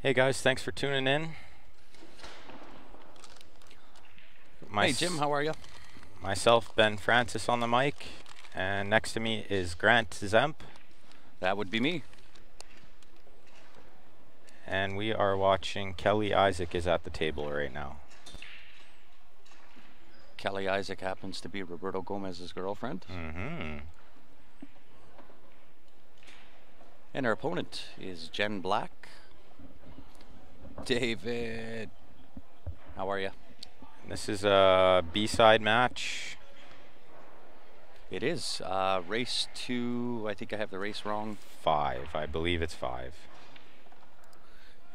Hey guys, thanks for tuning in. Hey Jim, how are you? Myself, Ben Francis on the mic, and next to me is Grant Zemp, That would be me. and we are watching Kelly Isaac is at the table right now. Kelly Isaac happens to be Roberto Gomez's girlfriend. Mm-hmm. And our opponent is Jen Black. David, how are you? This is a B-side match. It is race 2. I think I have the race wrong. 5, I believe it's 5.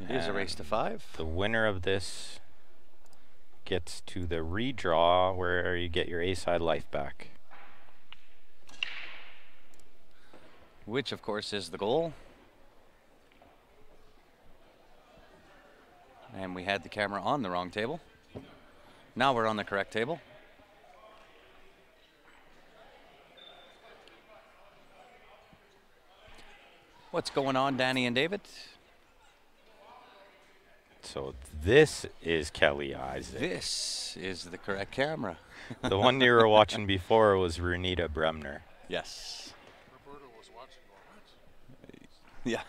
It is a race to 5. The winner of this gets to the redraw where you get your A-side life back. Which, of course, is the goal. And we had the camera on the wrong table. Now we're on the correct table. What's going on, Danny and David? So this is Kelly Isaac. This is the correct camera. The one you were watching before was Runita Bremner. Yes. Roberta was watching all that. Yeah.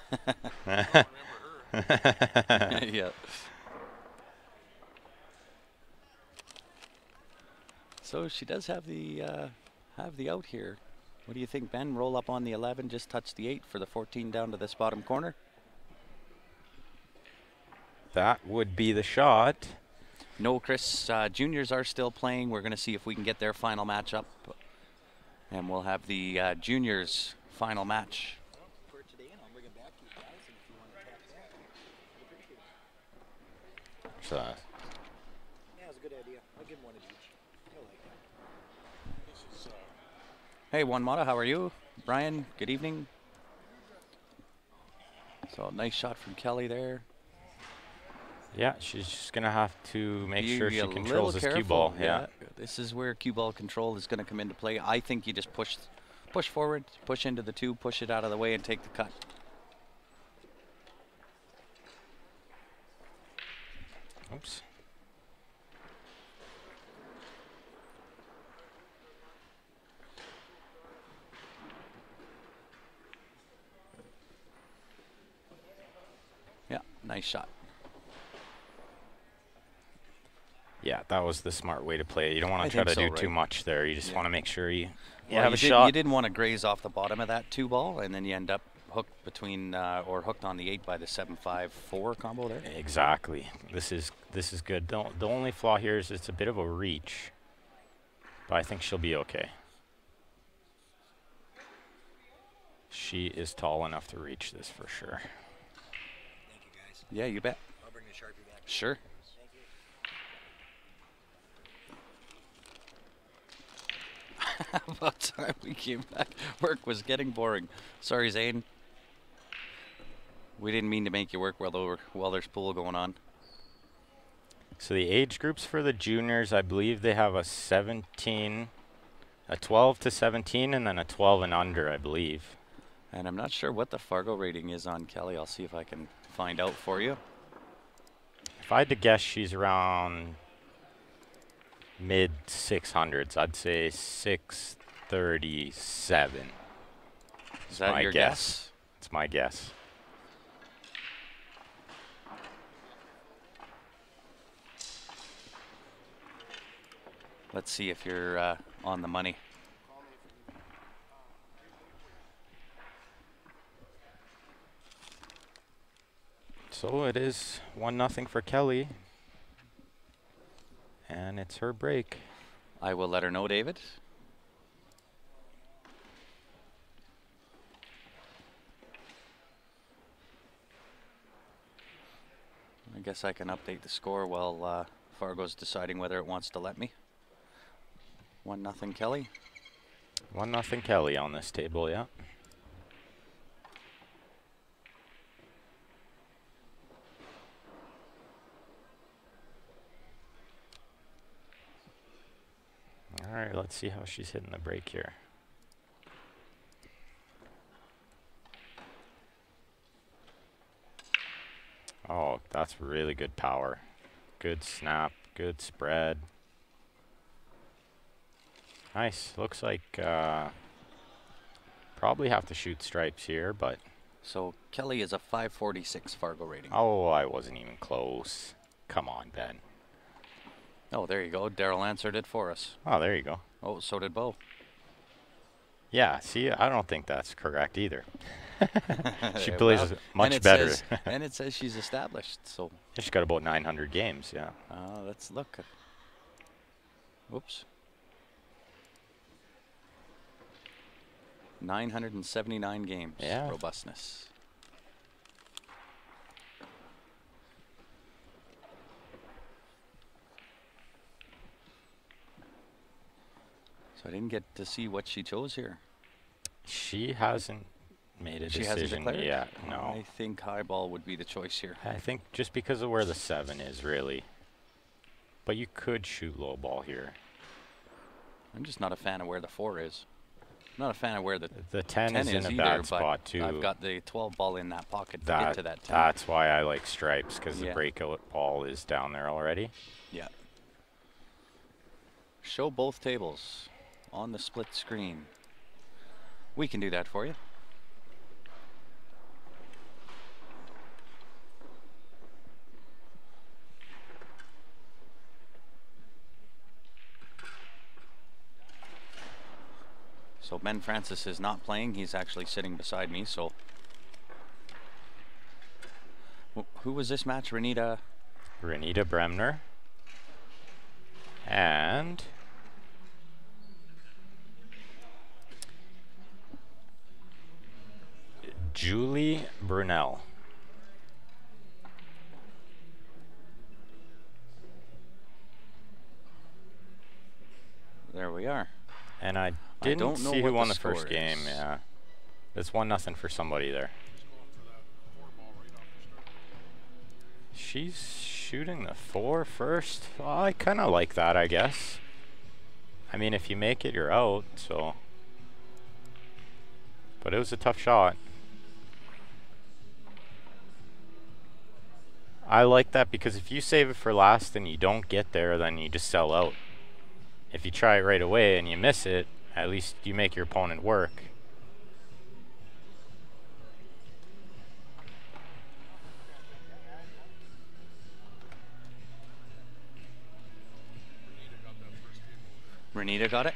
I remember her. Yeah. So she does have the out here. What do you think, Ben? Roll up on the 11, just touch the 8 for the 14 down to this bottom corner. That would be the shot. No, Chris. Juniors are still playing. We're going to see if we can get their final match up. And we'll have the juniors' final match. For today, and I'll bring it back to you guys, and if you want to tap that, I'd appreciate it. So, Yeah, it's a good idea. I'll give them one of each. I like that. This is Hey, Juan Mata, how are you? Brian, good evening. So, nice shot from Kelly there. yeah, she's just going to have to make sure Be she a controls little this cue ball. careful, Yeah. This is where cue ball control is going to come into play. I think you just push forward, push into the 2, push it out of the way, and take the cut. Oops. Yeah, nice shot. Yeah, that was the smart way to play. You don't want I to try to think do so, too right? much there. You just Yeah. want to make sure you Well, have a you shot. didn't want to graze off the bottom of that 2 ball, and then you end up hooked between or hooked on the 8 by the 7-5-4 combo there. Exactly. This is good. The only flaw here is it's a bit of a reach, but I think she'll be okay. She is tall enough to reach this for sure. Thank you, guys. Yeah, you bet. I'll bring the Sharpie back. Sure. Thank you. About time we came back. Work was getting boring. Sorry, Zane. We didn't mean to make you work while there's pool going on. So the age groups for the juniors, I believe they have a 12 to 17, and then a 12 and under, I believe. And I'm not sure what the Fargo rating is on Kelly. I'll see if I can find out for you. If I had to guess, she's around mid 600s. I'd say 637. Is that my your guess. guess? It's my guess. Let's see if you're on the money. So it is 1-0 for Kelly. And it's her break. I will let her know, David. I guess I can update the score while Fargo's deciding whether it wants to let me. 1-0 Kelly. 1-0 Kelly on this table, yeah. All right, let's see how she's hitting the break here. Oh, That's really good power. Good snap, good spread. Nice. Looks like probably have to shoot stripes here, but So Kelly is a 546 Fargo rating. oh, I wasn't even close. Come on, Ben. Oh, there you go. Daryl answered it for us. Oh, there you go. Oh, so did Bo. Yeah, see, I don't think that's correct either. She Well, plays and much it better. says- and it says she's established, so She's got about 900 games, yeah. let's look. Whoops. 979 games. Yeah. Robustness. So I didn't get to see what she chose here. She hasn't made a She hasn't decision declared? yet, no. I think high ball would be the choice here. I think just because of where the 7 is, really. But you could shoot low ball here. I'm just not a fan of where the 4 is. I'm not a fan of where the The 10 is in a either, bad but spot, too. I've got the 12 ball in that pocket to get to that 10. That's why I like stripes, because Yeah. the breakout ball is down there already. Yeah. Show both tables on the split screen. We can do that for you. So Ben Francis is not playing. He's actually sitting beside me. So who was this match? Renita Bremner. And Julie Brunel. There we are. And I I didn't don't know see what who won the the first score game, is. yeah. It's 1-0 for somebody there. She's shooting the 4 first. Well, I kind of like that, I guess. I mean, if you make it, you're out, so. But it was a tough shot. I like that because if you save it for last and you don't get there, then you just sell out. If you try it right away and you miss it, at least you make your opponent work. Renita got it.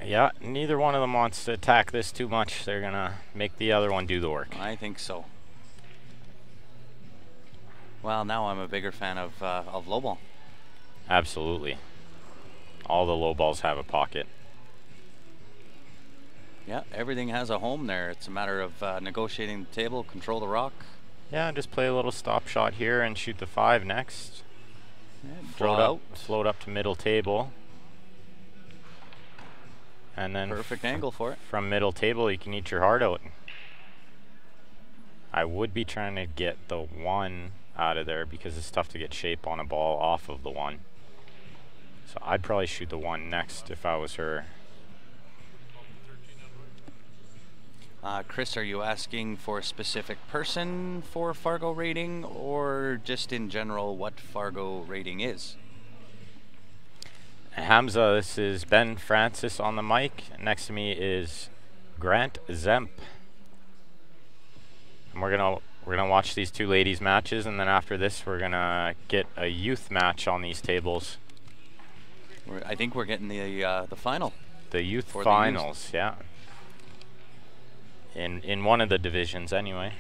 Yeah, neither one of them wants to attack this too much. They're gonna make the other one do the work. I think so. Well, now I'm a bigger fan of low ball. Absolutely. All the low balls have a pocket. Yeah, everything has a home there. It's a matter of negotiating the table, control the rock. Yeah, just play a little stop shot here and shoot the 5 next. Yeah, Float draw up, float up to middle table. And then Perfect angle for it. from middle table, you can eat your heart out. I would be trying to get the 1 out of there because it's tough to get shape on a ball off of the 1. So I'd probably shoot the 1 next if I was her. Chris, are you asking for a specific person for Fargo rating or just in general what Fargo rating is? Hamza, this is Ben Francis on the mic. Next to me is Grant Zemp. And we're gonna watch these two ladies matches, and then after this we're gonna get a youth match on these tables. I think we're getting the final. The youth For the finals, yeah. In one of the divisions anyway.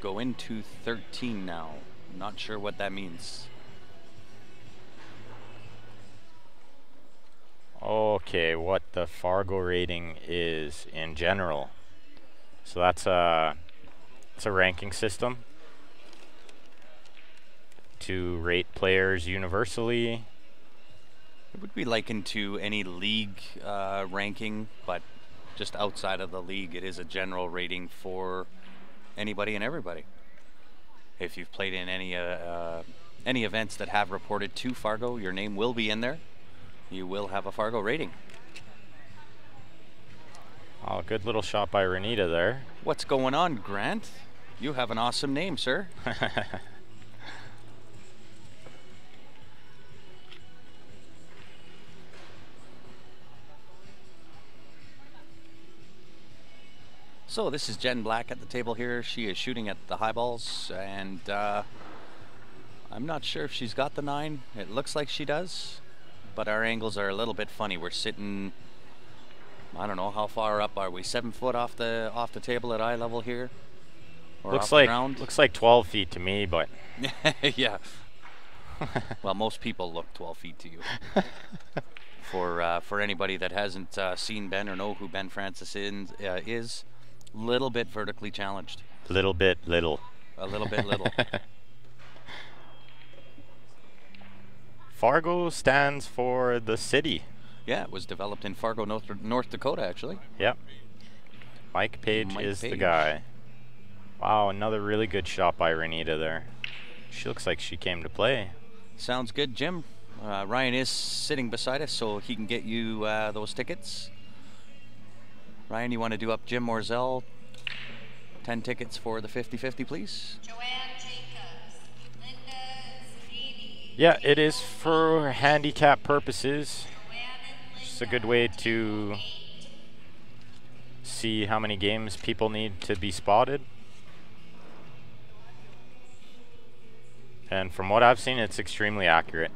Go into 13 now. Not sure what that means. Okay, what the Fargo rating is in general. So it's a ranking system to rate players universally. It would be likened to any league ranking, but just outside of the league, it is a general rating for anybody and everybody. If you've played in any events that have reported to Fargo, your name will be in there. You will have a Fargo rating. Oh, good little shot by Renita there. What's going on, Grant? You have an awesome name, sir. So this is Jen Black at the table here. She is shooting at the high balls, and I'm not sure if she's got the 9. It looks like she does, but our angles are a little bit funny. We're sitting, I don't know, how far up are we? 7 foot off the table at eye level here? Or looks off the like ground? looks like 12 feet to me, but yeah. Well, most people look 12 feet to you. For anybody that hasn't seen Ben or know who Ben Francis is, little bit vertically challenged. little bit little. A little bit little. Fargo stands for the city. Yeah, it was developed in Fargo, North Dakota, actually. Yep. Mike Page Mike is the Page. guy. Wow, another really good shot by Renita there. She looks like she came to play. Sounds good, Jim. Ryan is sitting beside us, so he can get you those tickets. Ryan, you want to do up Jim Morzell? 10 tickets for the 50-50, please. Joanne Jacobs, Linda Zanini. Yeah, it is for handicap purposes. Joanne and It's a Linda, good way to 208. see how many games people need to be spotted. And from what I've seen, it's extremely accurate.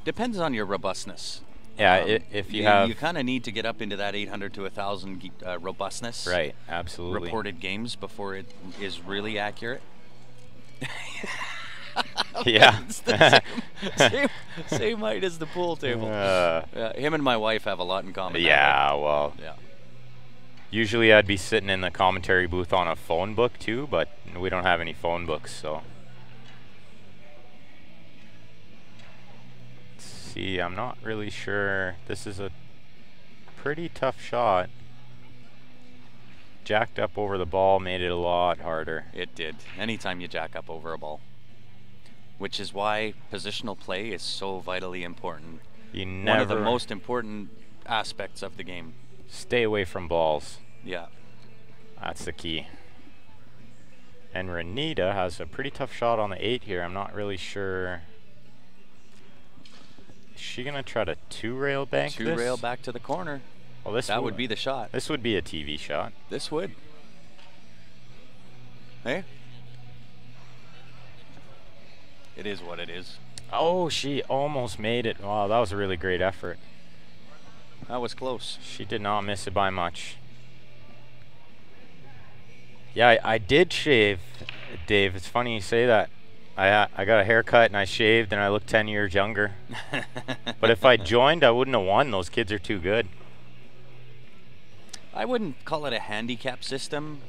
Depends on your robustness. Yeah, if you have... You kind of need to get up into that 800 to 1,000 robustness. Right, absolutely. Reported games before it is really accurate. Yeah. It's the same height as the pool table. Him and my wife have a lot in common. Yeah, well, Yeah. usually I'd be sitting in the commentary booth on a phone book too, but we don't have any phone books, so. Let's see, I'm not really sure. This is a pretty tough shot. Jacked up over the ball made it a lot harder. It did. Anytime you jack up over a ball. Which is why positional play is so vitally important. You One of the never most important aspects of the game. stay away from balls. Yeah. That's the key. And Renita has a pretty tough shot on the 8 here. I'm not really sure. Is she gonna try to 2-rail bank this? 2-rail back to the corner. Well, this That would be the shot. This would be a TV shot. This would. Hey? It is what it is. Oh, she almost made it. Wow, that was a really great effort. That was close. She did not miss it by much. Yeah, I did shave, Dave. It's funny you say that. I got a haircut and I shaved and I look 10 years younger. But if I joined, I wouldn't have won. Those kids are too good. I wouldn't call it a handicap system.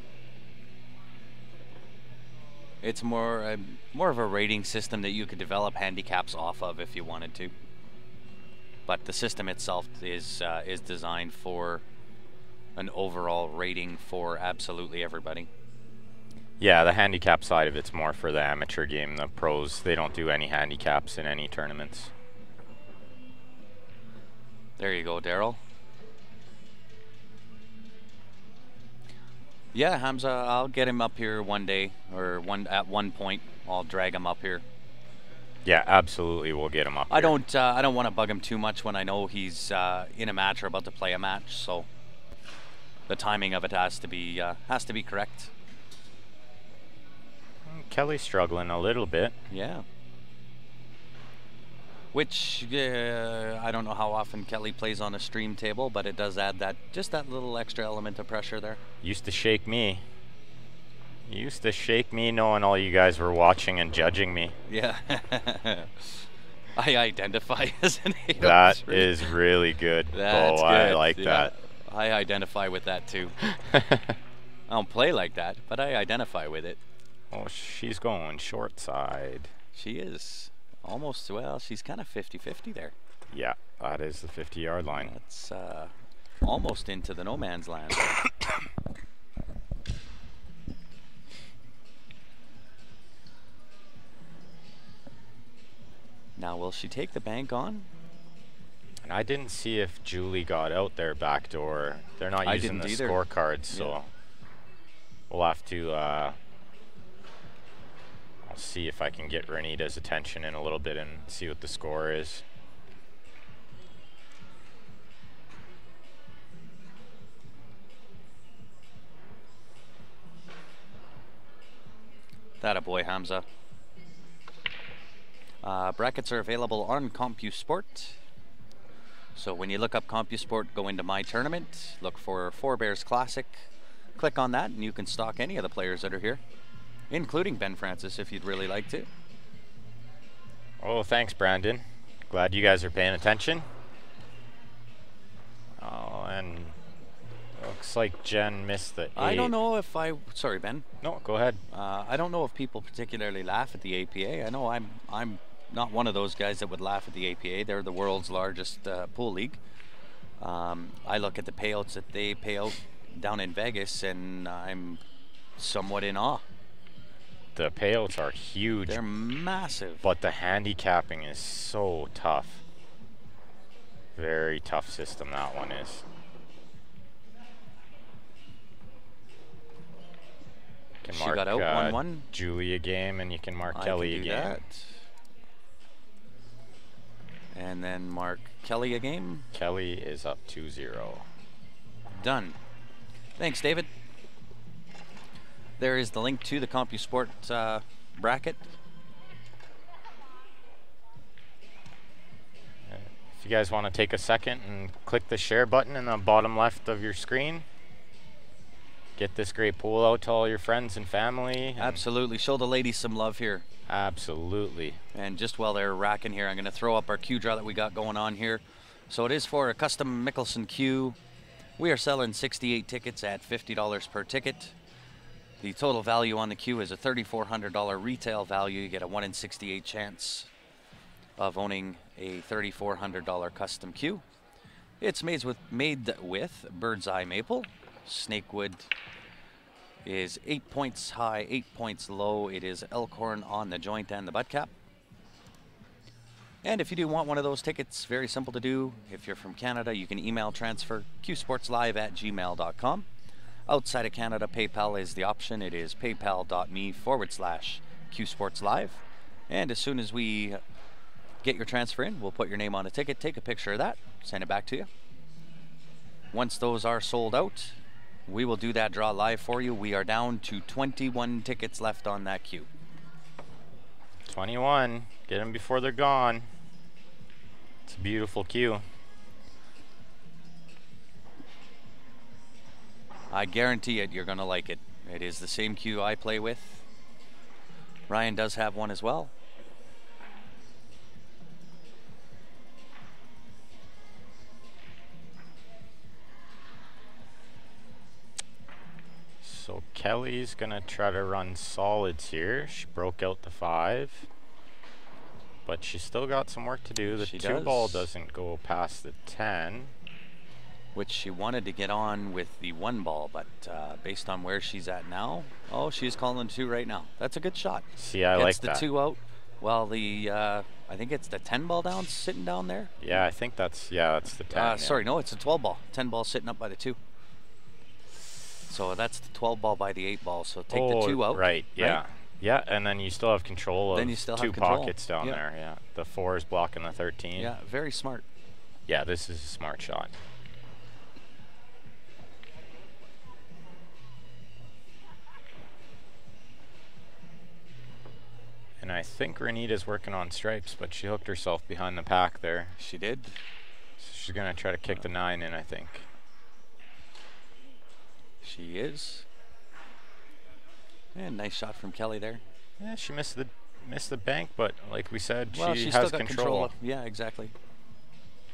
It's more of a rating system that you could develop handicaps off of if you wanted to. But the system itself is designed for an overall rating for absolutely everybody. Yeah, the handicap side of it's more for the amateur game. The pros, they don't do any handicaps in any tournaments. There you go, Daryl. Yeah, Hamza, I'll get him up here one day, or at one point. I'll drag him up here. Yeah, absolutely, we'll get him up I here. don't want to bug him too much when I know he's in a match or about to play a match. So the timing of it has to be correct. Kelly's struggling a little bit. Yeah. Which I don't know how often Kelly plays on a stream table, but it does add just that little extra element of pressure there. Used to shake me. Used to shake me knowing all you guys were watching and judging me. Yeah. I identify as an 803. That is really good. That's oh, I good. like Yeah. that. I identify with that too. I don't play like that, but I identify with it. Oh, she's going short side. She is almost, well, she's kind of 50-50 there. Yeah, that is the 50-yard line. That's almost into the no man's land. Now, will she take the bank on? And I didn't see if Julie got out their back door. They're not I using the didn't either. scorecards, so Yeah. we'll have to. I'll see if I can get Renita's attention in a little bit and see what the score is. That a boy, Hamza. Brackets are available on CompuSport. So when you look up CompuSport, go into My Tournament, look for Four Bears Classic, click on that, and you can stock any of the players that are here, including Ben Francis if you'd really like to. Oh, thanks, Brandon. Glad you guys are paying attention. Oh, and looks like Jen missed the. I don't know if sorry, Ben. No, go ahead. I don't know if people particularly laugh at the APA. I know I'm not one of those guys that would laugh at the APA. They're the world's largest pool league. I look at the payouts that they pay out down in Vegas, and I'm somewhat in awe. The payouts are huge. They're massive. But the handicapping is so tough. Very tough system that one is. Can She mark, got out 1-1. Julie a game, and you can mark I Kelly can a do game. that. And then mark Kelly a game. Kelly is up 2-0. Done. Thanks, David. There is the link to the CompuSport bracket. If you guys want to take a second and click the share button in the bottom left of your screen, get this great pool out to all your friends and family. And Absolutely. Show the ladies some love here. absolutely. And just while they're racking here, I'm going to throw up our cue draw that we got going on here. So it is for a custom Mickelson cue. We are selling 68 tickets at $50 per ticket. The total value on the cue is a $3,400 retail value. You get a 1 in 68 chance of owning a $3,400 custom cue. It's made with bird's eye maple. Snakewood is 8 points high, 8 points low. It is elkhorn on the joint and the butt cap. And if you do want one of those tickets, very simple to do. If you're from Canada, you can email transfer qsportslive@gmail.com. Outside of Canada, PayPal is the option. It is paypal.me/qsportslive. And as soon as we get your transfer in, we'll put your name on a ticket, take a picture of that, send it back to you. Once those are sold out, we will do that draw live for you. We are down to 21 tickets left on that queue. 21. Get them before they're gone. It's a beautiful cue. I guarantee it, you're going to like it. It is the same cue I play with. Ryan does have one as well. So Kelly's gonna try to run solids here. She broke out the 5, but she's still got some work to do. The She 2 ball does. doesn't go past the 10. Which she wanted to get on with the 1 ball, but based on where she's at now, oh, she's calling 2 right now. That's a good shot. See, I Gets like the that. 2 out. Well, the I think it's the 10 ball down, sitting down there. Yeah, I think that's that's the 10. yeah. Sorry, no, it's a 12 ball. 10 ball sitting up by the 2. So that's the 12 ball by the 8 ball. So take the 2 out. Right, yeah. Yeah, and then you still have control of Then you still have 2 control. pockets down Yeah. there. Yeah, the 4 is blocking the 13. Yeah, very smart. Yeah, this is a smart shot. And I think Renita's working on stripes, but she hooked herself behind the pack there. She did. So she's gonna try to kick the 9 in, I think. She is. And nice shot from Kelly there. Yeah, she missed the bank, but like we said, Well, she she's has still got control. of, yeah, exactly.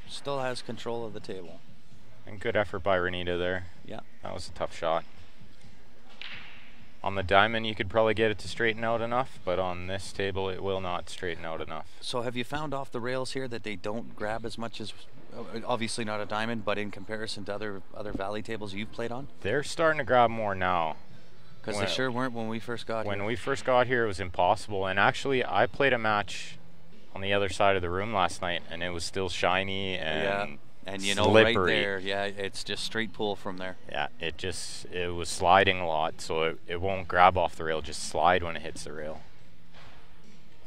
Still has control of the table. And good effort by Renita there. Yeah. That was a tough shot. On the diamond, you could probably get it to straighten out enough, but on this table, it will not straighten out enough. So have you found off the rails here that they don't grab as much as, obviously not a diamond, but in comparison to other valley tables you've played on? They're starting to grab more now. Because they sure weren't when we first got here. When we first got here, it was impossible. And actually, I played a match on the other side of the room last night, and it was still shiny and and you know, slippery. right there, yeah, it's just straight pull from there. Yeah, it was sliding a lot, so it won't grab off the rail, just slide when it hits the rail.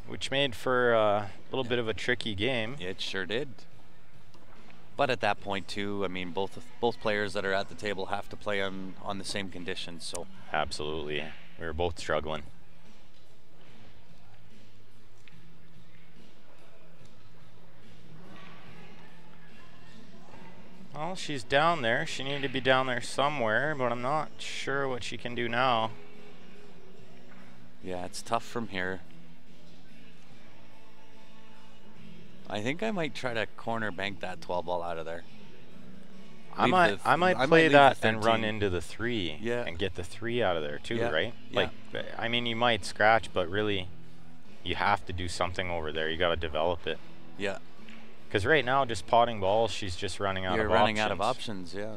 Which made for a little bit of a tricky game. It sure did. But at that point too, I mean, both players that are at the table have to play on the same conditions, so. Absolutely, we were both struggling. Well, she's down there. She needed to be down there somewhere, but I'm not sure what she can do now. Yeah, it's tough from here. I think I might try to corner bank that 12 ball out of there. I might play leave that the and run 13. into the 3 and get the 3 out of there too, Yeah, right? yeah. Like, I mean, you might scratch, but really, you have to do something over there. You got to develop it. Yeah. Because right now, just potting balls, she's just running out of options. You're running out of options, yeah.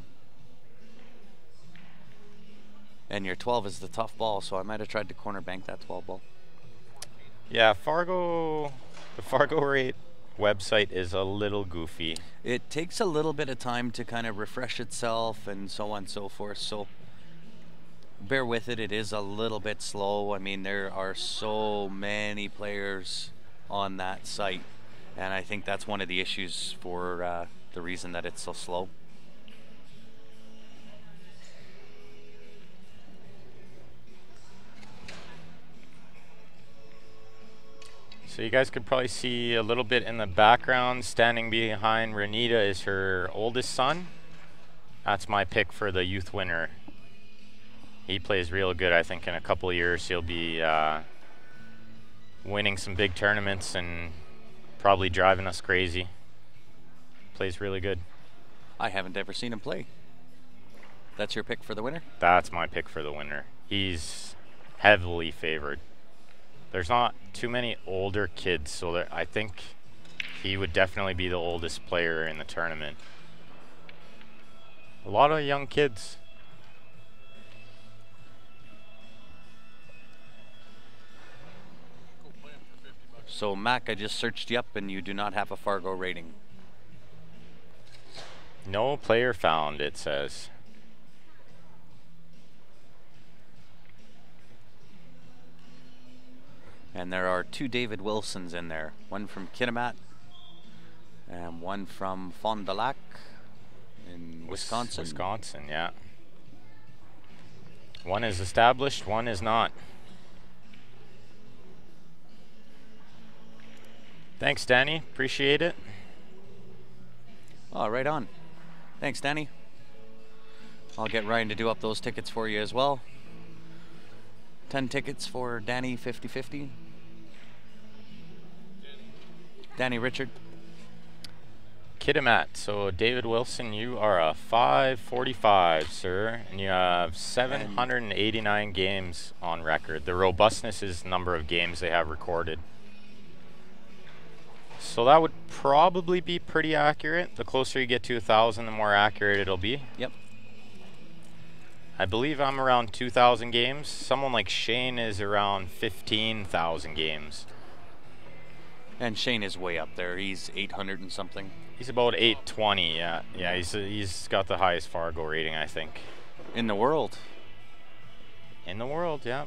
And your 12 is the tough ball, so I might have tried to corner bank that 12 ball. Yeah, the Fargo rate website is a little goofy. It takes a little bit of time to kind of refresh itself and so on and so forth, so bear with it. It is a little bit slow. I mean, there are so many players on that site, and I think that's one of the issues for the reason that it's so slow. So you guys could probably see a little bit in the background, standing behind Renita is her oldest son. That's my pick for the youth winner. He plays real good. I think in a couple of years he'll be winning some big tournaments and probably driving us crazy. Plays really good. I haven't ever seen him play. That's your pick for the winner? That's my pick for the winner. He's heavily favored. There's not too many older kids, so I think he would definitely be the oldest player in the tournament. A lot of young kids. So Mac, I just searched you up and you do not have a Fargo rating. No player found, it says. And there are 2 David Wilsons in there. One from Kitimat and one from Fond du Lac in Wisconsin. Wisconsin, yeah. One is established, one is not. Thanks, Danny. Appreciate it. Oh, right on. Thanks, Danny. I'll get Ryan to do up those tickets for you as well. 10 tickets for Danny 50-50. Danny Richard. Kitimat. So David Wilson, you are a 545, sir, and you have 789 games on record. The robustness is the number of games they have recorded. So that would probably be pretty accurate. The closer you get to 1,000, the more accurate it'll be. Yep. I believe I'm around 2,000 games. Someone like Shane is around 15,000 games. And Shane is way up there. He's 800 and something. He's about 820, yeah. Yeah, he's got the highest Fargo rating, I think. In the world. In the world, yeah.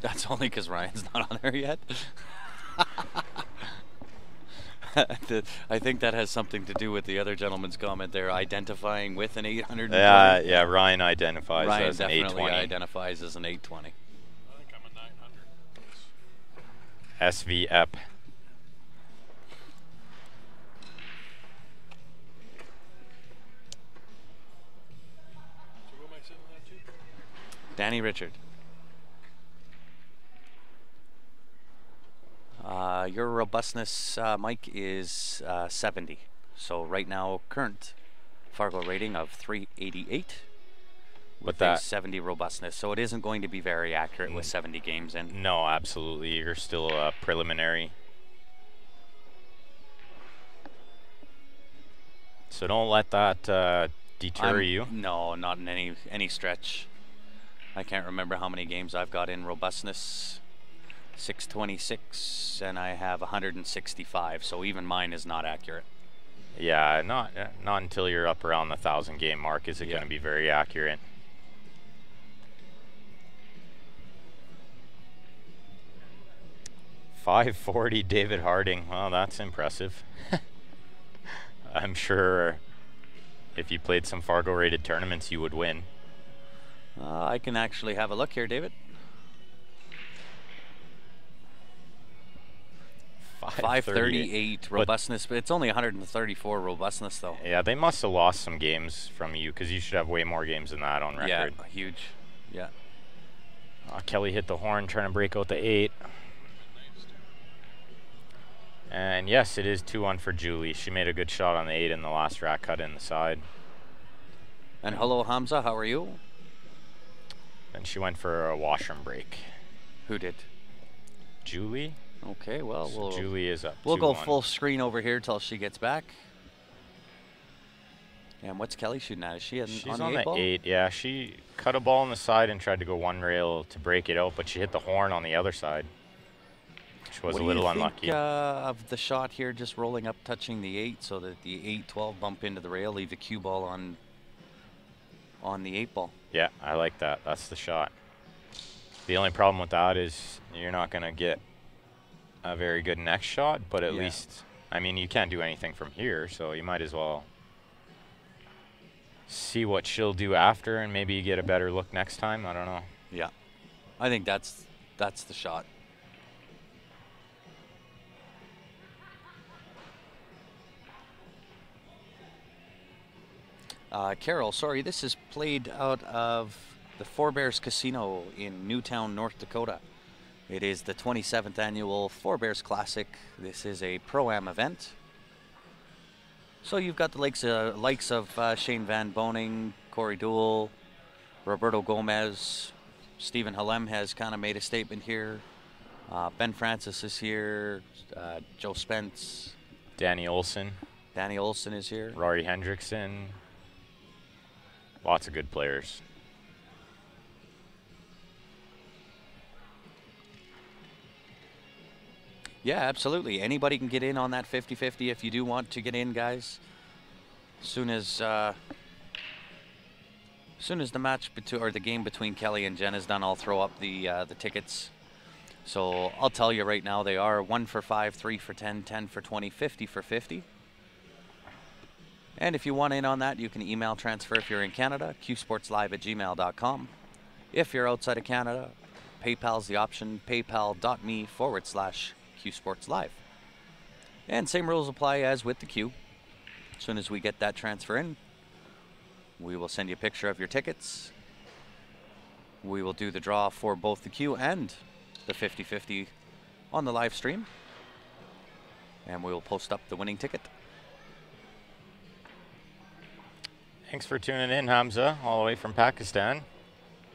That's only because Ryan's not on there yet. I think that has something to do with the other gentleman's comment there, identifying with an 820. Yeah, Ryan identifies Ryan as an definitely 820. identifies as an 820. I think I'm a 900. SVEP. So who am I sending that to? Danny Richard. Your robustness, Mike, is 70. So right now, current Fargo rating of 388 with that- a 70 robustness. So it isn't going to be very accurate with 70 games in. No, absolutely. You're still preliminary. So don't let that deter you. No, not in any stretch. I can't remember how many games I've got in robustness. 626, and I have 165. So even mine is not accurate. Yeah, not until you're up around the 1,000 game mark is it Yeah. going to be very accurate. .540 David Harding. Well, that's impressive. I'm sure if you played some Fargo rated tournaments, you would win. I can actually have a look here, David. 538 robustness, but it's only 134 robustness though. Yeah, they must have lost some games from you because you should have way more games than that on record. Yeah, huge. Yeah. Kelly hit the horn trying to break out the 8. And yes, it is 2-1 for Julie. She made a good shot on the 8 in the last rack cut in the side. And hello, Hamza, how are you? And she went for a washroom break. Who did? Julie? Okay, well, So Julie is up. we'll go 2-1. full screen over here till she gets back. And what's Kelly shooting at? Is she She's on on the 8 the ball? 8. Yeah, she cut a ball on the side and tried to go one rail to break it out, but she hit the horn on the other side, which was What a do little you unlucky. think of the shot here, just rolling up, touching the 8, so that the 8-12 bump into the rail, leave the cue ball on the 8 ball? Yeah, I like that. That's the shot. The only problem with that is you're not going to get a very good next shot, but at Yeah. least, I mean, you can't do anything from here, so you might as well see what she'll do after and maybe you get a better look next time. I don't know. Yeah, I think that's the shot. Carol, sorry, this is played out of the Four Bears Casino in Newtown, North Dakota. It is the 27th annual Four Bears Classic. This is a Pro-Am event. So you've got the likes of Shane Van Boning, Corey Dool, Roberto Gomez, Stephen Halem has kind of made a statement here. Ben Francis is here, Joe Spence, Danny Olson, Danny Olson is here. Rory Hendrickson. Lots of good players. Yeah, absolutely. Anybody can get in on that 50-50 if you do want to get in, guys. Soon as the match or the game between Kelly and Jen is done, I'll throw up the tickets. So I'll tell you right now, they are 1 for 5, 3 for 10, 10 for 20, 50 for 50. And if you want in on that, you can email transfer if you're in Canada, qsportslive@gmail.com. If you're outside of Canada, PayPal's the option, paypal.me/qsportslive. And same rules apply as with the Q. As soon as we get that transfer in, we will send you a picture of your tickets. We will do the draw for both the Q and the 50-50 on the live stream. And we will post up the winning ticket. Thanks for tuning in, Hamza, all the way from Pakistan.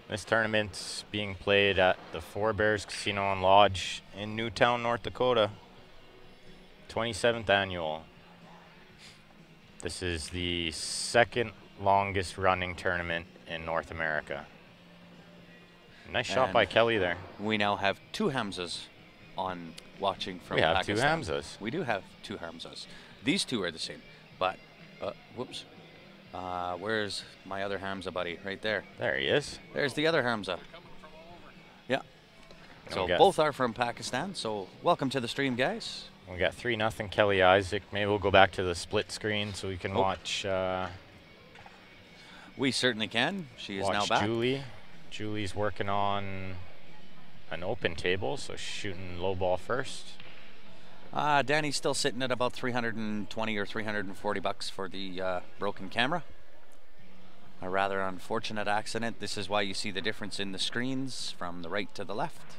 This tournament's being played at the Four Bears Casino and Lodge in Newtown, North Dakota. 27th annual. This is the second longest running tournament in North America. Nice shot And by Kelly there. We now have 2 Hamzas on watching from We have Pakistan. 2 Hamzas. We do have 2 Hamzas. These 2 are the same, but whoops. Where's my other Hamza buddy? Right there. There he is. There's the other Hamza. Yeah. So Okay. both are from Pakistan. So welcome to the stream, guys. We got 3-0 Kelly Isaac. Maybe we'll go back to the split screen so we can watch We certainly can. She is now watch back. Julie. Julie's working on an open table, so shooting low ball first. Danny's still sitting at about 320 or 340 bucks for the broken camera. A rather unfortunate accident. This is why you see the difference in the screens from the right to the left.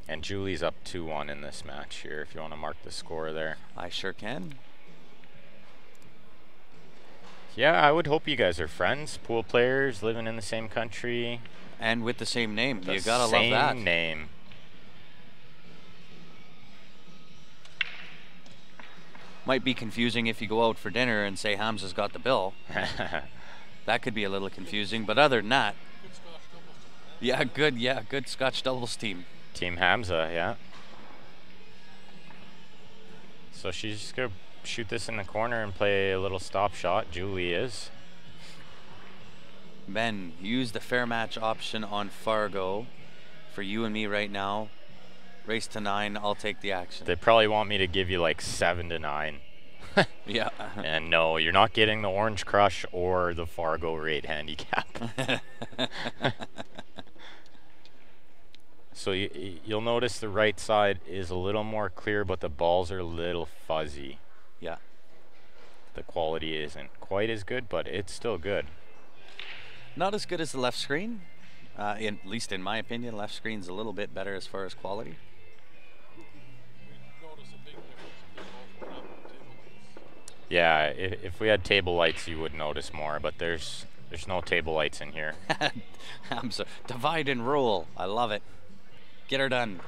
And Julie's up 2-1 in this match here, if you want to mark the score there. I sure can. Yeah, I would hope you guys are friends, pool players, living in the same country. And with the same name. The You gotta love same that. name. Might be confusing if you go out for dinner and say Hamza's got the bill. That could be a little confusing, but other than that, good Scotch doubles team. Team Hamza, yeah. So she's just gonna shoot this in the corner and play a little stop shot. Julie is. Ben, use the fair match option on Fargo for you and me right now. Race to 9, I'll take the action. They probably want me to give you like 7 to 9. Yeah. And no, you're not getting the Orange Crush or the Fargo rate handicap. So you'll notice the right side is a little more clear, but the balls are a little fuzzy. Yeah. The quality isn't quite as good, but it's still good. Not as good as the left screen. At least in my opinion, left screen's a little bit better as far as quality. Yeah, if we had table lights, you would notice more, but there's no table lights in here. I'm so divide and rule. I love it. Get her done.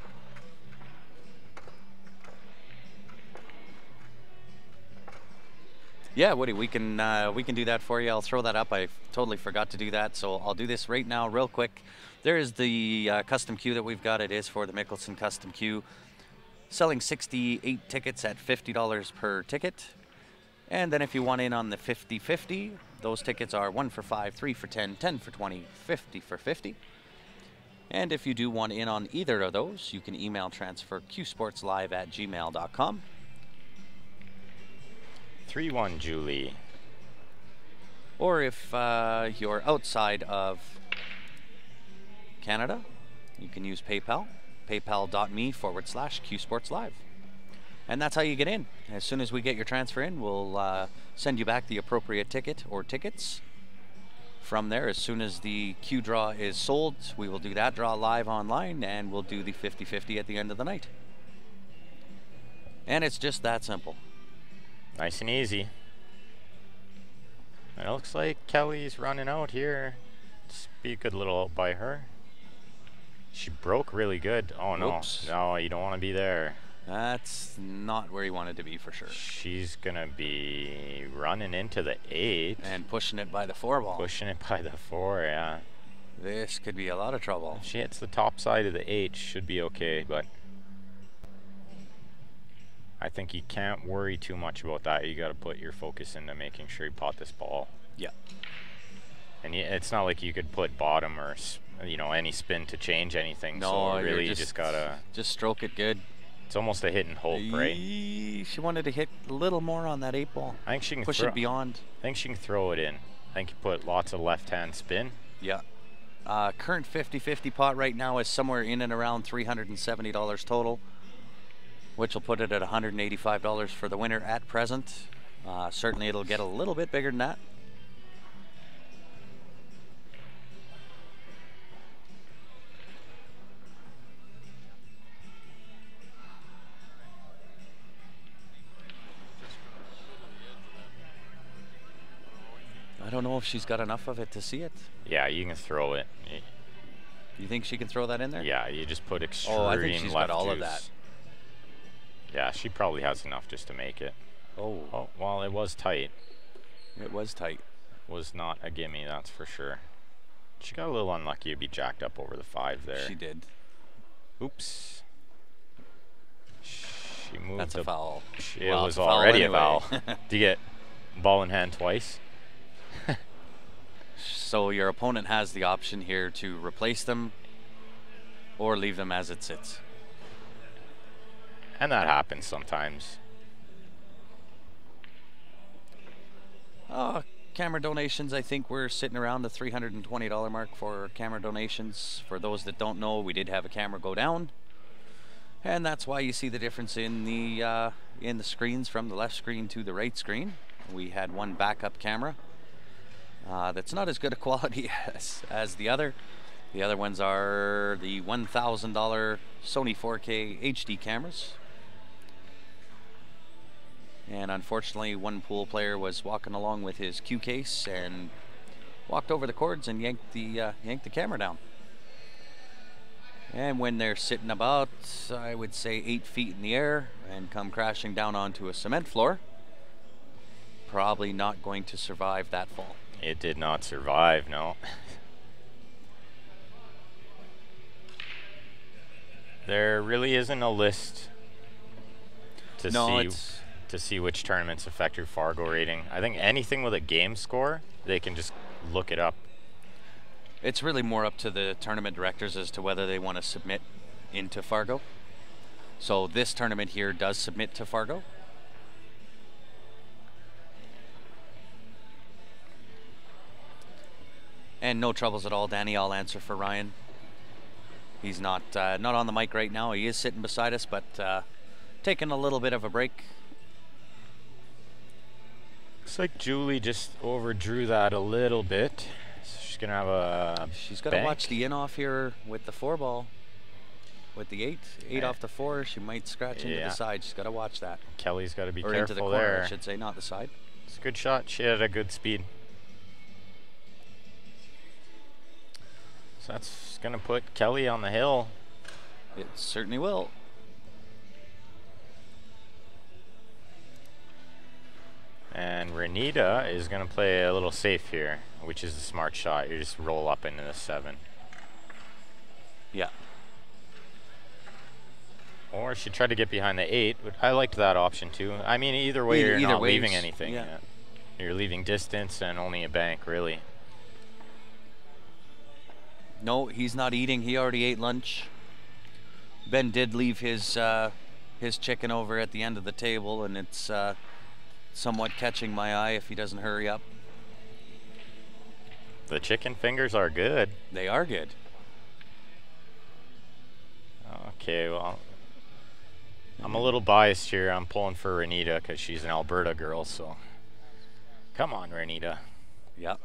Yeah, Woody, we can do that for you. I'll throw that up. I totally forgot to do that, so I'll do this right now, real quick. There is the custom queue that we've got. It is for the Mickelson custom queue, selling 68 tickets at $50 per ticket. And then if you want in on the 50-50, those tickets are 1 for 5, 3 for 10, 10 for 20, 50 for 50. And if you do want in on either of those, you can email transfer qsportslive@gmail.com. 3-1 Julie. Or if you're outside of Canada, you can use PayPal, paypal.me/qsportslive. And that's how you get in. As soon as we get your transfer in, we'll send you back the appropriate ticket or tickets. From there, as soon as the queue draw is sold, we will do that draw live online, and we'll do the 50-50 at the end of the night. And it's just that simple. Nice and easy. It looks like Kelly's running out here. Just be a good little out by her. She broke really good. Oh no. Whoops. No, you don't want to be there. That's not where you wanted to be for sure. She's gonna be running into the 8 And pushing it by the 4 ball. pushing it by the 4. Yeah, This could be a lot of trouble. if she hits the top side of the 8, should be okay, but I think you can't worry too much about that. You got to put your focus into making sure you pot this ball. Yeah. And it's not like you could put bottom or any spin to change anything. No, so you're really you just gotta. just stroke it good. It's almost a hit and hope, right? She wanted to hit a little more on that 8 ball. I think she can Push throw, it beyond. I think she can throw it in. I think you put lots of left-hand spin. Yeah. Current 50-50 pot right now is somewhere in and around $370 total, which will put it at $185 for the winner at present. Certainly it'll get a little bit bigger than that. I don't know if she's got enough of it to see it. Yeah, you can throw it. You think she can throw that in there? Yeah, you just put extreme Oh, I think she's got left all of juice. that. Yeah, she probably has enough just to make it. Oh, Oh, well, it was tight. it was tight. Was not a gimme, that's for sure. She got a little unlucky to be jacked up over the 5 there. She did. Oops. She moved. That's a foul. It Well, was it's a foul already anyway. a foul. Do you get ball in hand twice? So your opponent has the option here to replace them or leave them as it sits. And that happens sometimes. Camera donations, I think we're sitting around the $320 mark for camera donations. For those that don't know, we did have a camera go down. And that's why you see the difference in the screens from the left screen to the right screen. We had one backup camera that's not as good a quality as the other. The other ones are the $1,000 Sony 4K HD cameras. And unfortunately, one pool player was walking along with his cue case and walked over the cords and yanked the camera down. And when they're sitting about, I would say 8 feet in the air and come crashing down onto a cement floor, probably not going to survive that fall. It did not survive, no. There really isn't a list to see which tournaments affect your Fargo rating. I think anything with a game score, they can just look it up. It's really more up to the tournament directors as to whether they want to submit into Fargo. So this tournament here does submit to Fargo. And no troubles at all, Danny. I'll answer for Ryan. He's not on the mic right now. He is sitting beside us, but taking a little bit of a break. Looks like Julie just overdrew that a little bit. So she's gonna have a. She's got to watch the in-off here with the 4-ball. With the 8 off the 4, she might scratch into the side. She's got to watch that. Kelly's got to be or careful into the corner, there. I should say, not the side. It's a good shot. She had a good speed. So that's gonna put Kelly on the hill. It certainly will. And Renita is gonna play a little safe here, which is a smart shot. You just roll up into the 7. Yeah. Or she tried to get behind the 8. But I liked that option too. I mean, either way, you're not ways, leaving anything. yeah. You're leaving distance and only a bank, really. No, he's not eating. He already ate lunch. Ben did leave his chicken over at the end of the table, and it's somewhat catching my eye if he doesn't hurry up. The chicken fingers are good. They are good. Okay, well, I'm a little biased here. I'm pulling for Renita because she's an Alberta girl, so come on, Renita. Yep.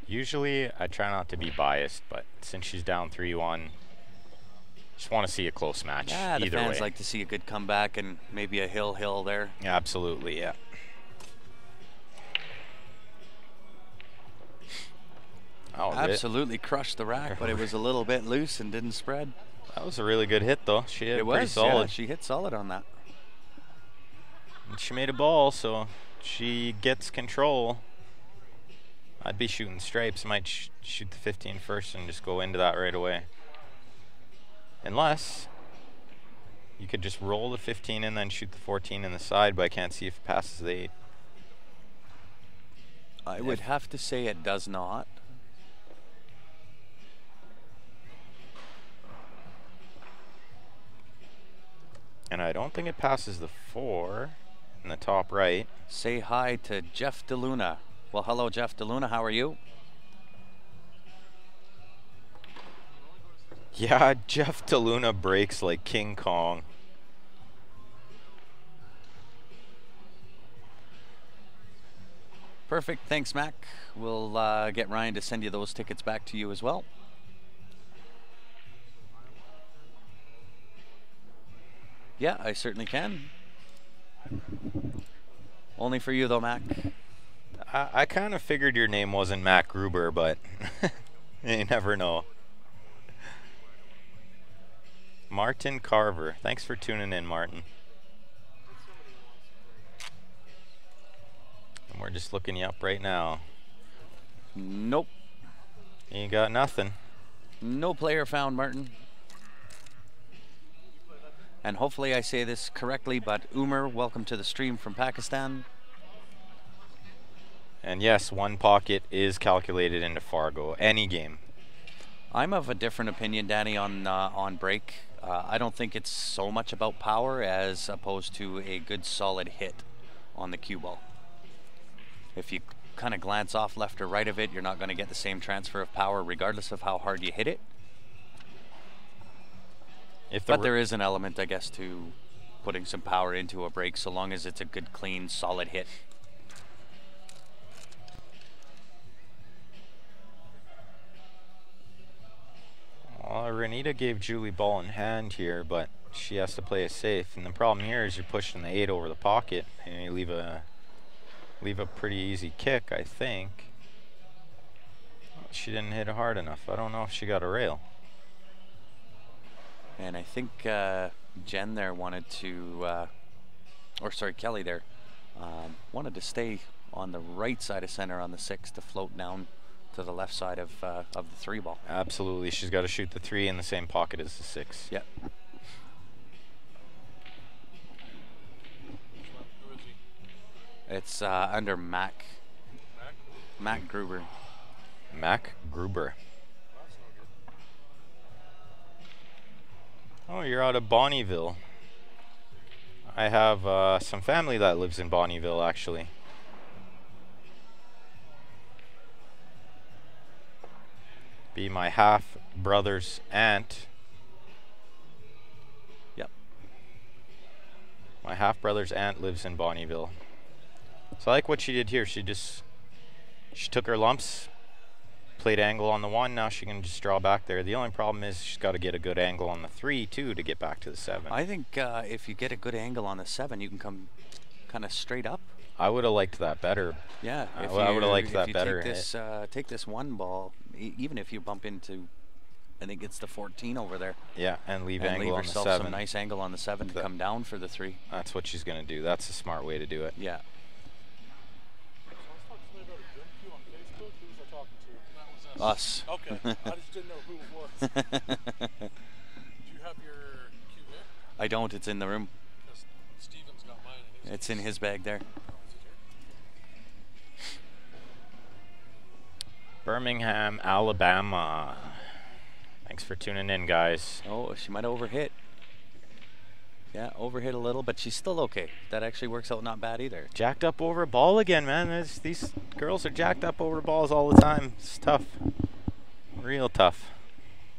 Usually, I try not to be biased, but since she's down 3-1, just want to see a close match. Yeah, the either fans way. like to see a good comeback and maybe a hill there. Absolutely, yeah. Oh, Absolutely crushed the rack, but it was a little bit loose and didn't spread. that was a really good hit, though. She hit It pretty was solid. Yeah, she hit solid on that. And she made a ball, so she gets control. I'd be shooting stripes. Might shoot the 15 first and just go into that right away. Unless you could just roll the 15 and then shoot the 14 in the side, but I can't see if it passes the 8. I would have to say it does not. And I don't think it passes the 4 in the top right. Say hi to Jeff DeLuna. Well, hello, Jeff DeLuna. How are you? Yeah, Jeff DeLuna breaks like King Kong. Perfect. Thanks, Mac. We'll get Ryan to send you those tickets back to you as well. Yeah, I certainly can. Only for you, though, Mac. I kind of figured your name wasn't Matt Gruber, but you never know. Martin Carver. Thanks for tuning in, Martin. And we're just looking you up right now. Nope. You got nothing. No player found, Martin. And hopefully I say this correctly, but Umar, welcome to the stream from Pakistan. And yes, one pocket is calculated into Fargo. Any game. I'm of a different opinion, Danny, on break. I don't think it's so much about power as opposed to a good solid hit on the cue ball. If you kind of glance off left or right of it, you're not going to get the same transfer of power regardless of how hard you hit it. But there is an element, I guess, to putting some power into a break so long as it's a good, clean, solid hit. Well, Renita gave Julie ball in hand here, but she has to play it safe. And the problem here is you're pushing the 8 over the pocket, and you leave a pretty easy kick, I think. She didn't hit it hard enough. I don't know if she got a rail. And I think Jen there wanted to, or sorry, Kelly there, wanted to stay on the right side of center on the 6 to float down to the left side of the 3 ball. Absolutely, she's got to shoot the 3 in the same pocket as the 6. Yep. Who is he? It's under Mac Mac? Gruber. Mac Gruber. That's no good. Oh, you're out of Bonnyville. I have some family that lives in Bonnyville, actually. Be my half brother's aunt. Yep. My half brother's aunt lives in Bonnyville. So I like what she did here. She took her lumps, played angle on the 1. Now she can just draw back there. The only problem is she's got to get a good angle on the 3 too to get back to the 7. I think if you get a good angle on the 7, you can come kind of straight up. I would have liked that better. Yeah, I would have liked that better. Take this 1 ball, even if you bump into, I think it's the 14 over there. Yeah, and leave angle on the yourself 7. some nice angle on the 7 to come down for the 3. That's what she's going to do. That's a smart way to do it. Yeah. That was us. Us. Okay. I just didn't know who it was. Do you have your cue there? I don't. It's in the room. Because Steven's got mine. And It's in his bag there. Birmingham, Alabama. Thanks for tuning in, guys. Oh, she might have overhit. Yeah, overhit a little, but she's still okay. That actually works out not bad either. Jacked up over a ball again, man. These girls are jacked up over balls all the time. It's tough. Real tough.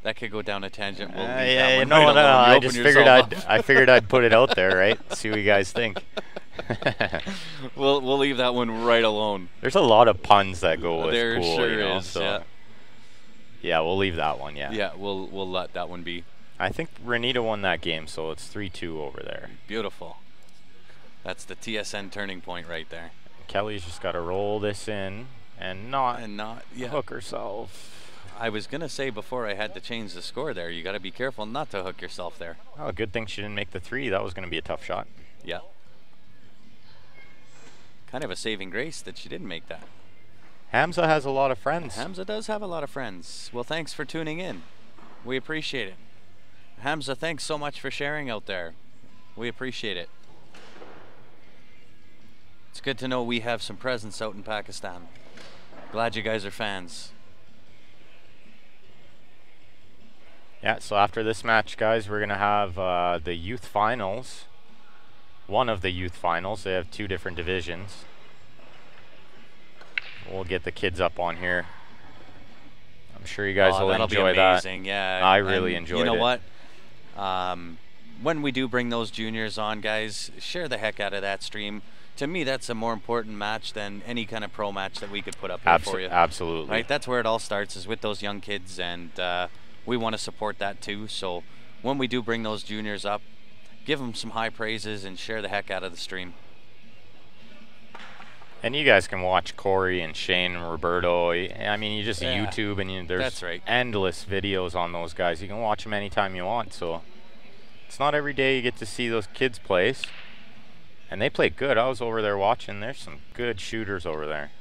That could go down a tangent. We'll leave Yeah, that you one know right what? alone. You I open just figured yourself I figured I'd put it out there, right? See what you guys think. up. We'll leave that one right alone. There's a lot of puns that go with There pool, sure you know, is. so Yeah. yeah, we'll leave that one. Yeah. Yeah, we'll let that one be. I think Renita won that game, so it's 3-2 over there. Beautiful. That's the TSN turning point right there. Kelly's just got to roll this in and not Yeah. hook herself. I was gonna say before I had to change the score there, you got to be careful not to hook yourself there. Oh, good thing she didn't make the 3. That was going to be a tough shot. Yeah. Kind of a saving grace that she didn't make that. Hamza has a lot of friends. Hamza does have a lot of friends. Well, thanks for tuning in. We appreciate it. Hamza, thanks so much for sharing out there. We appreciate it. It's good to know we have some presence out in Pakistan. Glad you guys are fans. Yeah, so after this match, guys, we're going to have the youth finals. One of the youth finals. They have 2 different divisions. We'll get the kids up on here. I'm sure you guys will that'll enjoy be amazing. that. Yeah, I really and enjoyed you know it. what? When we do bring those juniors on, guys, share the heck out of that stream. To me, that's a more important match than any kind of pro match that we could put up here for you. Absolutely. Right, that's where it all starts, is with those young kids, and we want to support that too. So when we do bring those juniors up, give them some high praises and share the heck out of the stream. And you guys can watch Corey and Shane and Roberto. I mean, you just YouTube and there's that's right. endless videos on those guys. You can watch them anytime you want. So it's not every day you get to see those kids play. And they play good. I was over there watching. There's some good shooters over there.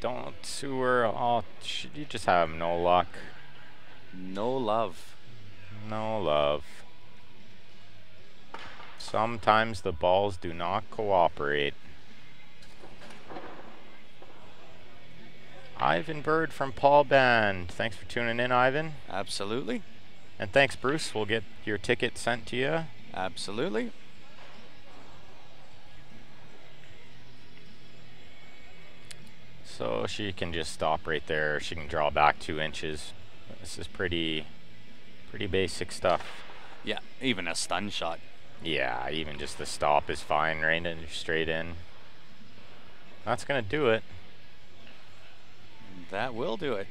Don't sue her. Oh, you just have no luck. No love. No love. Sometimes the balls do not cooperate. Ivan Bird from Paul Band. Thanks for tuning in, Ivan. Absolutely. And thanks, Bruce. We'll get your ticket sent to you. Absolutely. So she can just stop right there. She can draw back 2 inches. This is pretty basic stuff. Yeah, even a stun shot. Yeah, even just the stop is fine, right? And straight in. That's gonna do it. That will do it.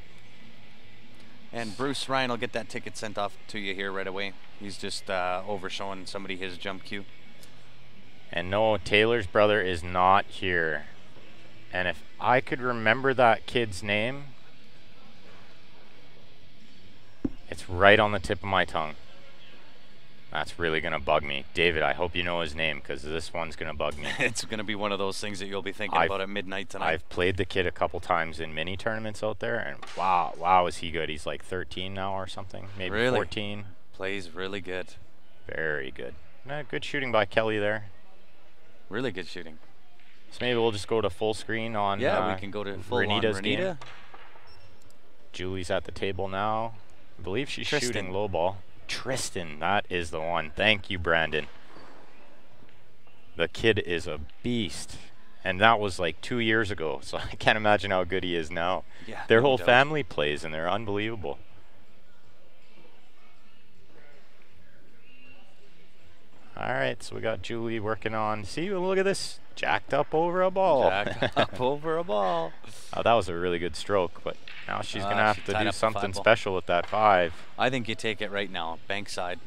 And Bruce Ryan will get that ticket sent off to you here right away. He's just over showing somebody his jump cue. And no, Taylor's brother is not here. And if I could remember that kid's name, it's right on the tip of my tongue. That's really going to bug me. David, I hope you know his name, because this one's going to bug me. It's going to be one of those things that you'll be thinking about at midnight tonight. I've played the kid a couple times in mini tournaments out there, and wow, is he good. He's like 13 now or something, maybe Really? 14. Plays really good. Very good. Good shooting by Kelly there. Really good shooting. So maybe we'll just go to full screen on Yeah, we can go to full Renita's on game. Renita. Julie's at the table now. I believe she's shooting low ball. Tristan, that is the one. Thank you, Brandon. The kid is a beast. And that was like 2 years ago, so I can't imagine how good he is now. Yeah, Their no whole doubt. family plays, and they're unbelievable. All right, so we got Julie working on. See, look at this. Jacked up over a ball. Jacked up over a ball. Oh, that was a really good stroke, but now she's going to have she to tied do up the something 5 ball. special with that 5. I think you take it right now, bank side.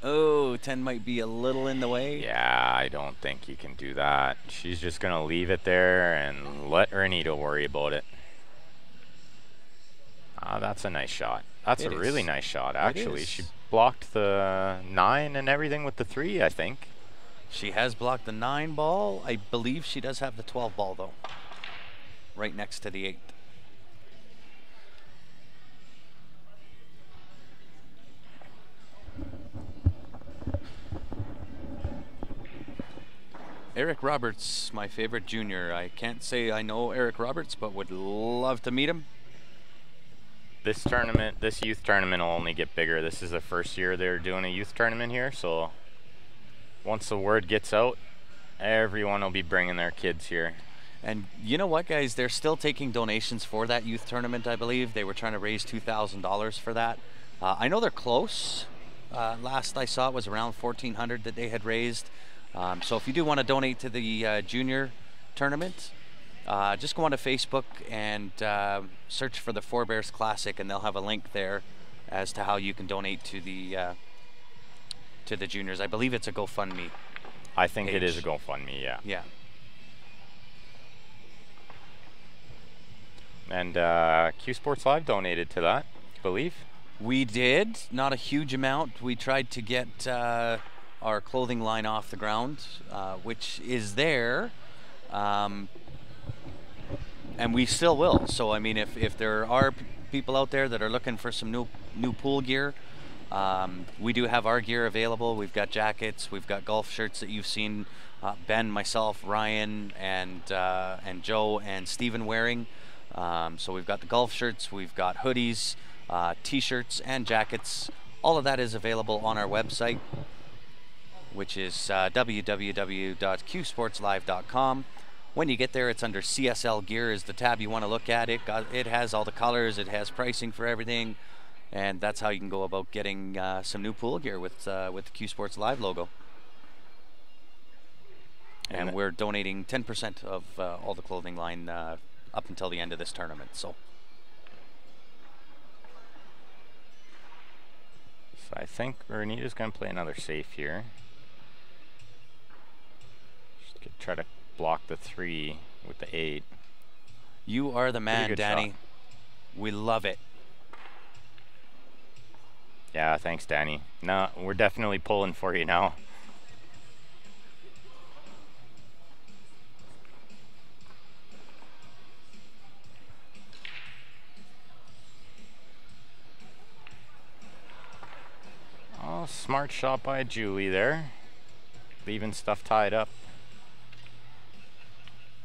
Oh, 10 might be a little in the way. Yeah, I don't think you can do that. She's just going to leave it there and let Renita worry about it. That's a nice shot. That's It a really is. nice shot, It actually. is. She blocked the 9 and everything with the 3, I think. She has blocked the 9 ball. I believe she does have the 12 ball, though. Right next to the 8. Eric Roberts, my favorite junior. I can't say I know Eric Roberts, but would love to meet him. This tournament, this youth tournament will only get bigger. This is the first year they're doing a youth tournament here, so once the word gets out, everyone will be bringing their kids here. And you know what, guys? They're still taking donations for that youth tournament, I believe. They were trying to raise $2,000 for that. I know they're close. Last I saw it was around $1,400 that they had raised. So if you do want to donate to the junior tournament, just go onto Facebook and search for the Forebears Classic, and they'll have a link there as to how you can donate to the juniors. I believe it's a GoFundMe. I think it Page. is a GoFundMe, yeah. Yeah. And Q Sports Live donated to that, I believe. We did, not a huge amount. We tried to get our clothing line off the ground, which is there, and we still will. So I mean, if there are people out there that are looking for some new pool gear, we do have our gear available. We've got jackets, we've got golf shirts that you've seen Ben, myself, Ryan, and Joe and Steven wearing. So we've got the golf shirts, we've got hoodies, t-shirts, and jackets. All of that is available on our website, which is www.qsportslive.com. When you get there, it's under CSL Gear is the tab you want to look at. It has all the colors, it has pricing for everything, and that's how you can go about getting some new pool gear with the Q Sports Live logo. And we're donating 10% of all the clothing line up until the end of this tournament. So I think Renita's going to play another safe here. Just try to block the 3 with the 8. you are the man, good Danny. shot. We love it. Yeah, thanks, Danny. No, we're definitely pulling for you now. Oh, smart shot by Julie there. Leaving stuff tied up.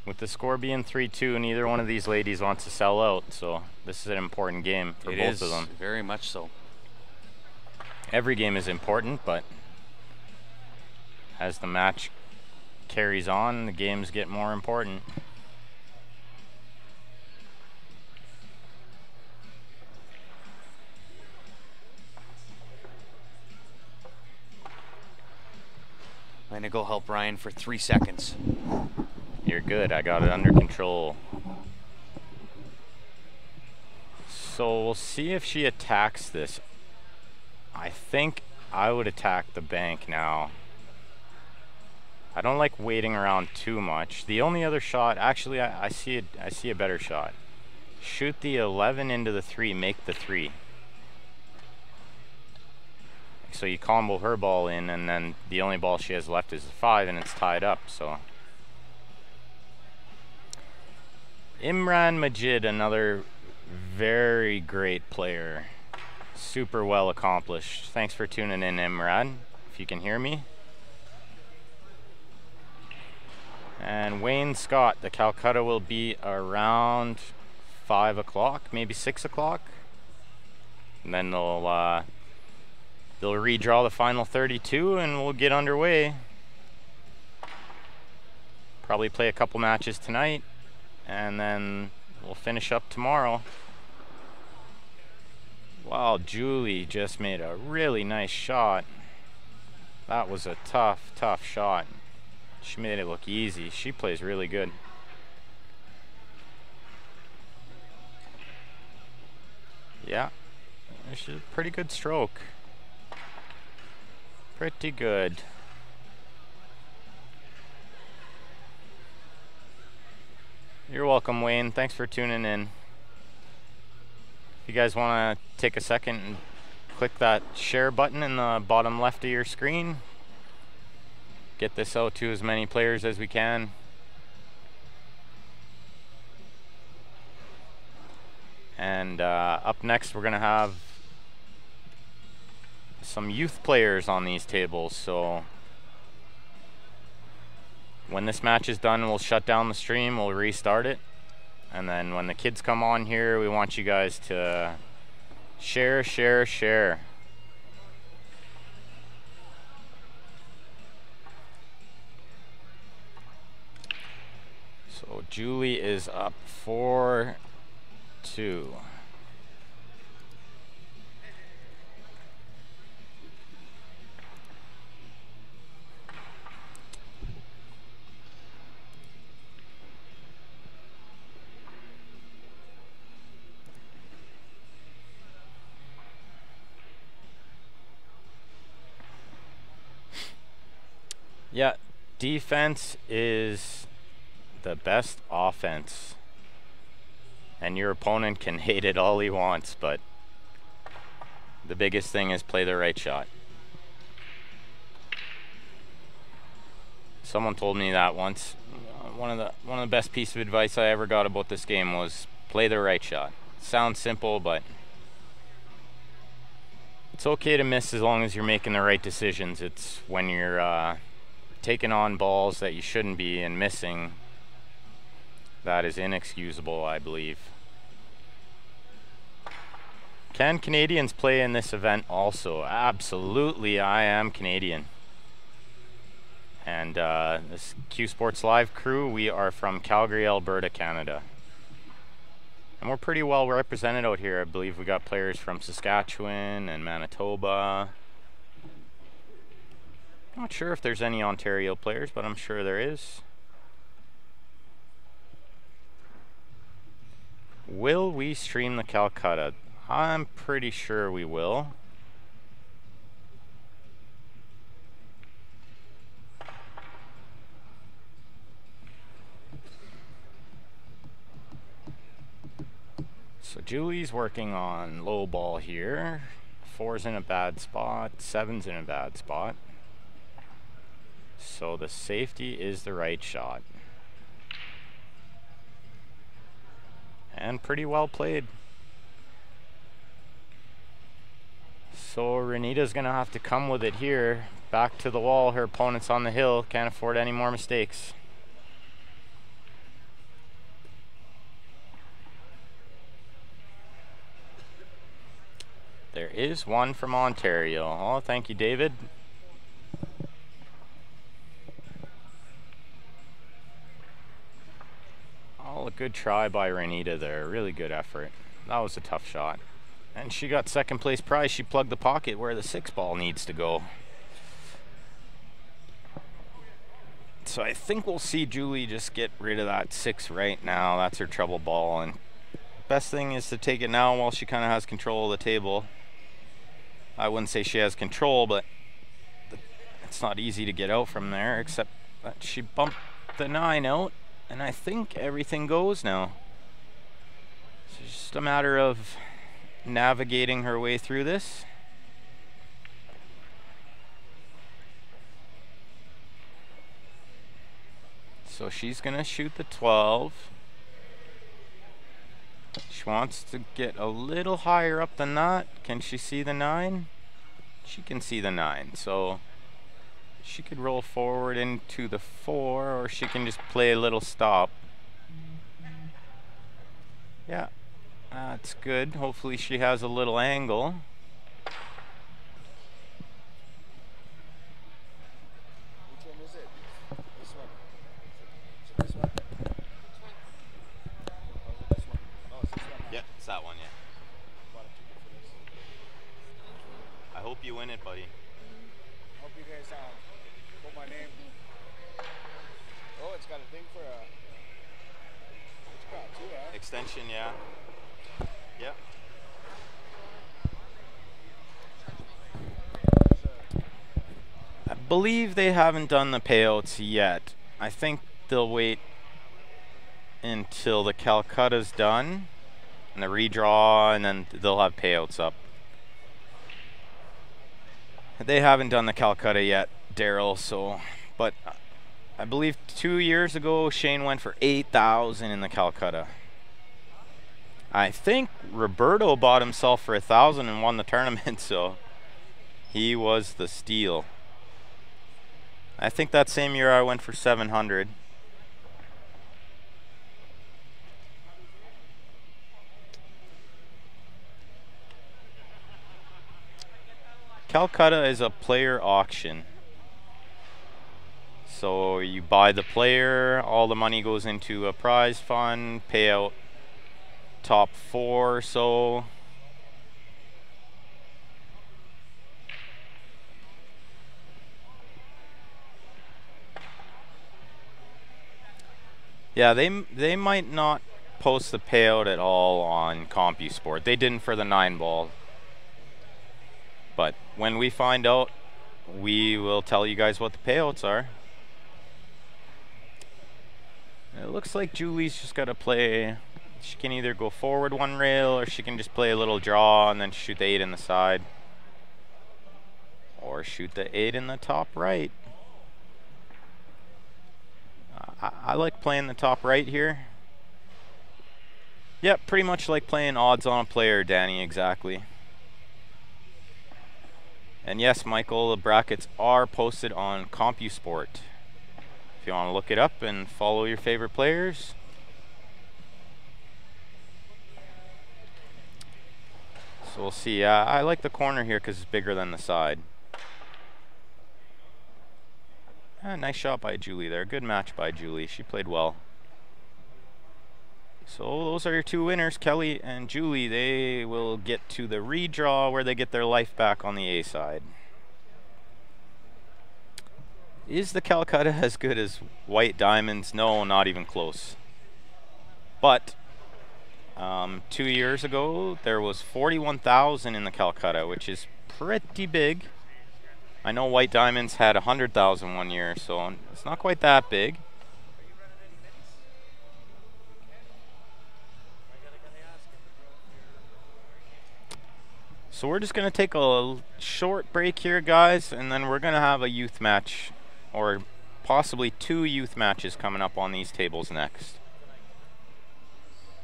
With the score being 3-2, neither one of these ladies wants to sell out, so this is an important game for both of them. Very much so. Every game is important, but as the match carries on, the games get more important. I'm gonna go help Ryan for 3 seconds. You're good. I got it under control. So we'll see if she attacks this. I think I would attack the bank now. I don't like waiting around too much. The only other shot, actually, I see a better shot. Shoot the 11 into the 3, make the 3. So you combo her ball in, and then the only ball she has left is the 5, and it's tied up. So Imran Majid, another very great player, super well accomplished. Thanks for tuning in, Imran, if you can hear me. And Wayne Scott, the Calcutta will be around 5 o'clock, maybe 6 o'clock. And then they'll redraw the final 32 and we'll get underway. Probably play a couple matches tonight and then we'll finish up tomorrow. Wow, Julie just made a really nice shot. That was a tough shot. She made it look easy. She plays really good. Yeah, it's a pretty good stroke. Pretty good. You're welcome, Wayne. Thanks for tuning in. If you guys want to take a second and click that share button in the bottom left of your screen, get this out to as many players as we can. And up next we're going to have some youth players on these tables. So when this match is done, we'll shut down the stream, we'll restart it. And then when the kids come on here, we want you guys to share. So Julie is up 4-2. Yeah, defense is the best offense. And your opponent can hate it all he wants, but the biggest thing is play the right shot. Someone told me that once. One of the best pieces of advice I ever got about this game was play the right shot. Sounds simple, but it's okay to miss as long as you're making the right decisions. It's when you're taking on balls that you shouldn't be and missing that is inexcusable, I believe. Can Canadians play in this event also? Absolutely, I am Canadian. And this Q Sports Live crew, we are from Calgary, Alberta, Canada. And we're pretty well represented out here. I believe we got players from Saskatchewan and Manitoba. Not sure if there's any Ontario players, but I'm sure there is. Will we stream the Calcutta? I'm pretty sure we will. So Julie's working on low ball here. 4's in a bad spot, 7's in a bad spot. So the safety is the right shot. And pretty well played. So Renita's gonna have to come with it here. Back to the wall, her opponent's on the hill. Can't afford any more mistakes. There is one from Ontario. Oh, thank you, David. Oh, a good try by Renita there. Really good effort. That was a tough shot. And she got second place prize. She plugged the pocket where the 6 ball needs to go. So I think we'll see Julie just get rid of that 6 right now. That's her trouble ball, and best thing is to take it now while she kind of has control of the table. I wouldn't say she has control, but it's not easy to get out from there, except that she bumped the 9 out, and I think everything goes now. So it's just a matter of navigating her way through this. So she's gonna shoot the 12. She wants to get a little higher up than that. Can she see the 9? She can see the 9, so she could roll forward into the 4, or she can just play a little stop. Yeah, that's good. Hopefully she has a little angle. Which one is it? This one. Is it this one? Or is it this one? Oh, it's this one. Yeah, it's that one, yeah. Bought a ticket for this. I hope you win it, buddy. Hope you guys put my name. Oh, it's got a thing for a. It's got too, huh? Extension, yeah. Yep. I believe they haven't done the payouts yet. I think they'll wait until the Calcutta's done and the redraw, and then they'll have payouts up. They haven't done the Calcutta yet, Daryl, so, but I believe 2 years ago Shane went for 8,000 in the Calcutta. I think Roberto bought himself for 1,000 and won the tournament, so he was the steal. I think that same year I went for 700. Calcutta is a player auction. So you buy the player, all the money goes into a prize fund, payout top 4 or so. Yeah, they might not post the payout at all on CompuSport. They didn't for the 9-ball. But when we find out, we will tell you guys what the payouts are. It looks like Julie's just got to play. She can either go forward 1 rail, or she can just play a little draw and then shoot the 8 in the side. Or shoot the 8 in the top right. I like playing the top right here. Yep, pretty much like playing odds on a player, Danny, exactly. And yes, Michael, the brackets are posted on CompuSport. If you want to look it up and follow your favorite players. So we'll see. I like the corner here because it's bigger than the side. Nice shot by Julie there. Good match by Julie. She played well. So those are your 2 winners, Kelly and Julie. They will get to the redraw where they get their life back on the A side. Is the Calcutta as good as White Diamonds? No, not even close. But 2 years ago, there was 41,000 in the Calcutta, which is pretty big. I know White Diamonds had 100,000 one year, so it's not quite that big. So we're just going to take a short break here, guys, and then we're going to have a youth match, or possibly 2 youth matches coming up on these tables next.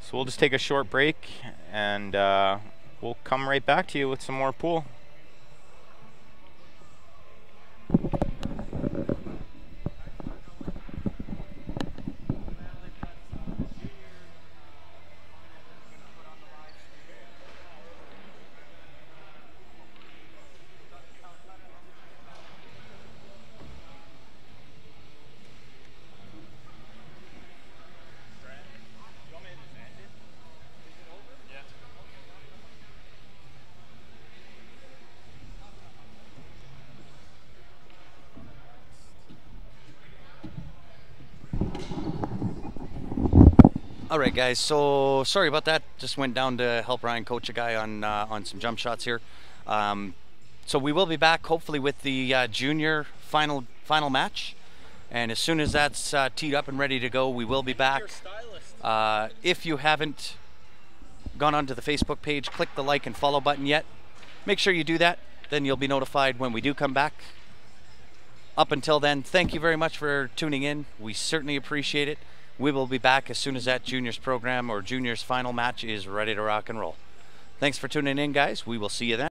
So we'll just take a short break, and we'll come right back to you with some more pool. All right, guys. So sorry about that. Just went down to help Ryan coach a guy on some jump shots here. So we will be back hopefully with the junior final match, and as soon as that's teed up and ready to go, we will be back. If you haven't gone onto the Facebook page, click the like and follow button yet. Make sure you do that. Then you'll be notified when we do come back. Up until then, thank you very much for tuning in. We certainly appreciate it. We will be back as soon as that juniors program or juniors final match is ready to rock and roll. Thanks for tuning in, guys. We will see you then.